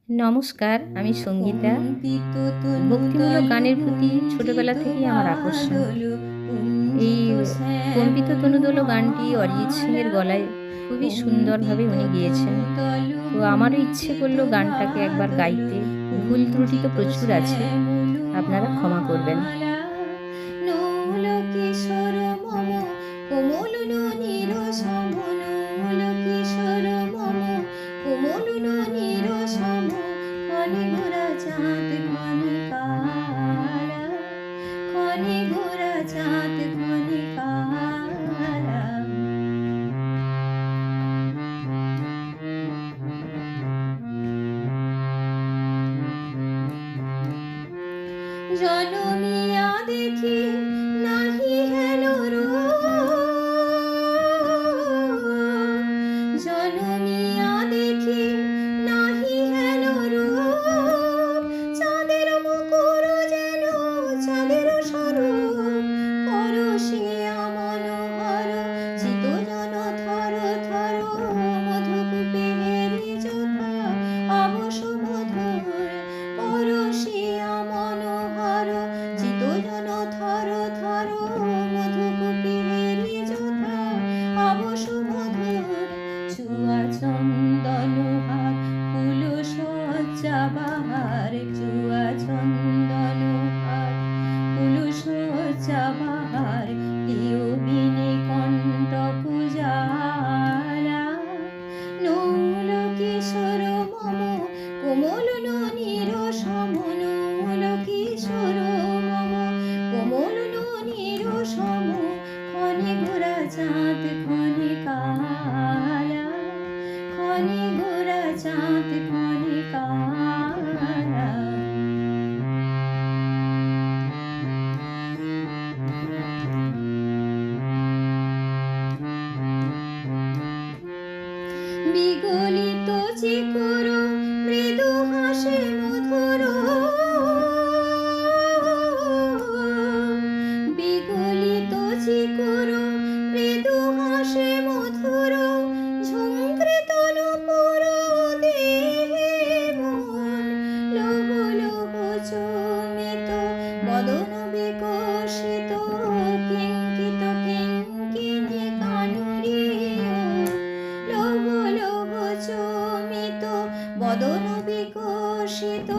নমস্কার, আমি সঙ্গীতা। ভক্তিমূলক গানের প্রতি ছোটবেলা থেকেই আমার আকর্ষণ। এই কম্পিত তনুদোলো গানটি অরিজিৎ সিংয়ের গলায় খুবই সুন্দরভাবে উনি গেয়েছেন। তো আমারও ইচ্ছে করলো গানটাকে একবার গাইতে। ভুল ত্রুটি তো প্রচুর আছে, আপনারা ক্ষমা করবেন। জনমিয়া দেখি নাহি হেন জনমিয়া দেখি নাহি হেন চাঁদের মুকুর যেন চাঁদের স্বরূপ পরশিয়া মনোহর চিতজন থর থর মধুকূপে হেরি যথা অবশ মধুর পরশিয়া মনোহর চিতজন থর থর মধুকূপে হেরি যথা অবশ মধুর চুয়া চন্দন হার ফুল সজ্জা বাহার চুয়া চন্দন হার ফুল সজ্জা বাহার প্রিয় বিনে কণ্ঠ পূজারা নৌল কিশোর মম কোমল ননীর সমন নৌল কিশোর মম কোমল ননীর সম ক্ষণে ঘোরা চাঁদ ক্ষণে কালা ক্ষণে ঘোরা চাঁদ ক্ষণে কালা বিগলিত চিকুর মৃদু হাসে মধুর বিগলিত চিকুর মৃদু হাসে মধুর ঝঙ্কৃত নূপুর দেহে মন লহ লহ চুমিত বদন বিকশিত কিঙ্কিত কিঙ্কিণী কানুরীয় লহ লহ চমিত বদন বিকশিত